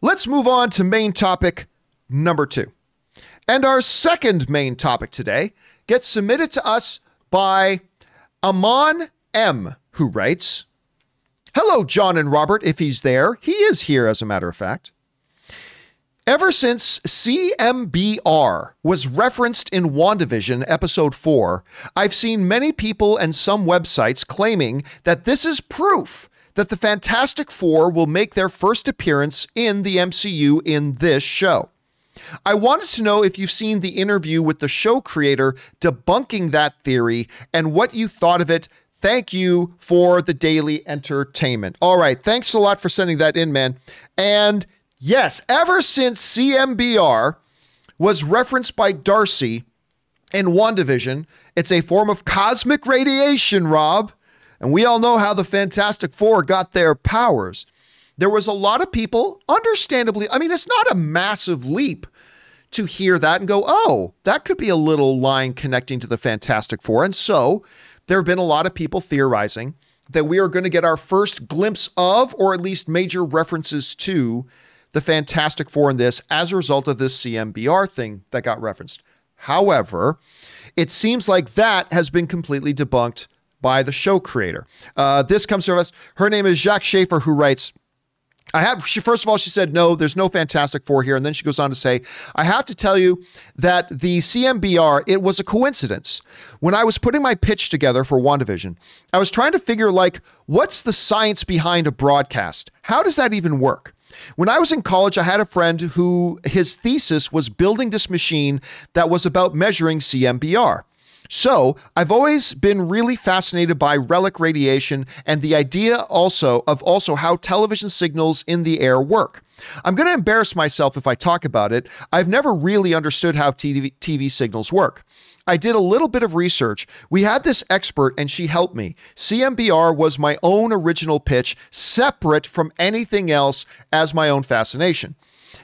Let's move on to main topic number 2. And our second main topic today gets submitted to us by Amon M, who writes, "Hello, John and Robert, if he's there. He is here, as a matter of fact. Ever since CMBR was referenced in WandaVision episode 4, I've seen many people and some websites claiming that this is proof that the Fantastic Four will make their first appearance in the MCU in this show. I wanted to know if you've seen the interview with the show creator debunking that theory and what you thought of it. Thank you for the daily entertainment." All right, thanks a lot for sending that in, man. And yes, ever since CMBR was referenced by Darcy in WandaVision, it's a form of cosmic radiation, Rob. And we all know how the Fantastic Four got their powers. There was a lot of people, understandably, I mean, it's not a massive leap to hear that and go, oh, that could be a little line connecting to the Fantastic Four. And so there have been a lot of people theorizing that we are going to get our first glimpse of, or at least major references to, the Fantastic Four in this as a result of this CMBR thing that got referenced. However, it seems like that has been completely debunked by the show creator. This comes from us. Her name is Jacques Schaefer, who writes, first of all, she said, no, there's no Fantastic Four here. And then she goes on to say, I have to tell you that the CMBR, it was a coincidence. When I was putting my pitch together for WandaVision, I was trying to figure, like, what's the science behind a broadcast? How does that even work? When I was in college, I had a friend who his thesis was building this machine that was about measuring CMBR. So I've always been really fascinated by relic radiation and the idea also how television signals in the air work. I'm going to embarrass myself if I talk about it. I've never really understood how TV signals work. I did a little bit of research. We had this expert and she helped me. CMBR was my own original pitch, separate from anything else, as my own fascination.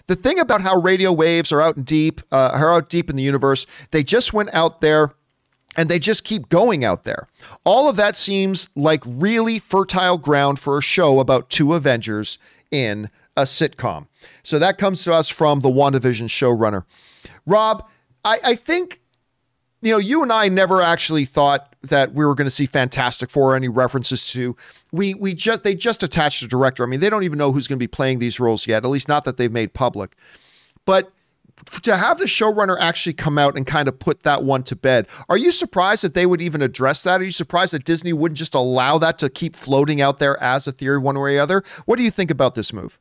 The thing about how radio waves are out deep in the universe, they just went out there and they just keep going out there. All of that seems like really fertile ground for a show about two Avengers in a sitcom. So that comes to us from the WandaVision showrunner. Rob, I think, you know, you and I never actually thought that we were going to see Fantastic Four or any references to. They just attached a director. I mean, they don't even know who's going to be playing these roles yet, at least not that they've made public. But to have the showrunner actually come out and kind of put that one to bed, are you surprised that they would even address that? Are you surprised that Disney wouldn't just allow that to keep floating out there as a theory one way or the other? What do you think about this move?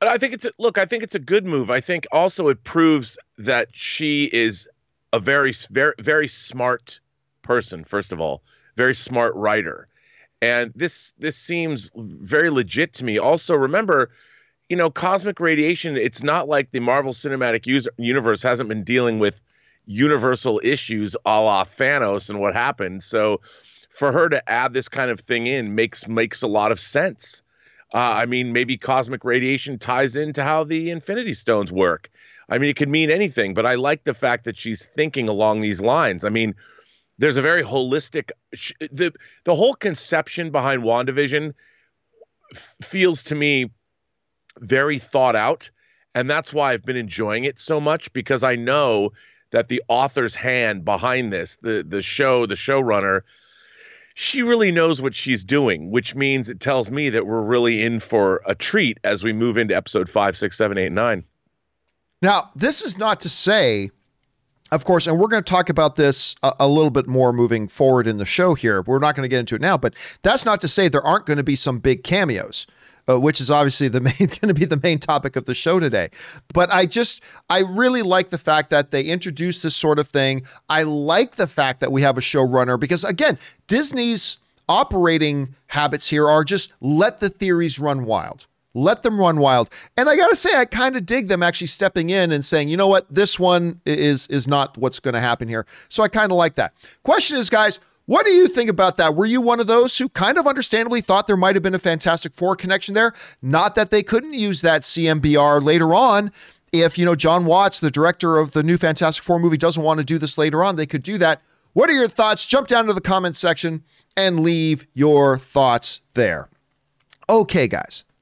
I think it's a good move. I think also it proves that she is a very, very, very smart person, first of all, very smart writer. And this seems very legit to me. Also, remember, you know, cosmic radiation, it's not like the Marvel Cinematic Universe hasn't been dealing with universal issues a la Thanos and what happened. So for her to add this kind of thing in makes a lot of sense. I mean, maybe cosmic radiation ties into how the Infinity Stones work. I mean, it could mean anything, but I like the fact that she's thinking along these lines. I mean, there's a very holistic, the whole conception behind WandaVision feels to me very thought out. And that's why I've been enjoying it so much, because I know that the author's hand behind this, the showrunner, she really knows what she's doing, which means it tells me that we're really in for a treat as we move into episode 5, 6, 7, 8, 9. Now, this is not to say, of course, and we're going to talk about this a little bit more moving forward in the show here. We're not going to get into it now, but that's not to say there aren't going to be some big cameos, which is obviously going to be the main topic of the show today. But I really like the fact that they introduced this sort of thing. I like the fact that we have a showrunner because, again, Disney's operating habits here are just let the theories run wild. Let them run wild. And I got to say, I kind of dig them actually stepping in and saying, you know what, this one is not what's going to happen here. So I kind of like that. Question is, guys, what do you think about that? Were you one of those who kind of understandably thought there might have been a Fantastic Four connection there? Not that they couldn't use that CMBR later on. If, you know, John Watts, the director of the new Fantastic Four movie, doesn't want to do this later on, they could do that. What are your thoughts? Jump down to the comments section and leave your thoughts there. Okay, guys.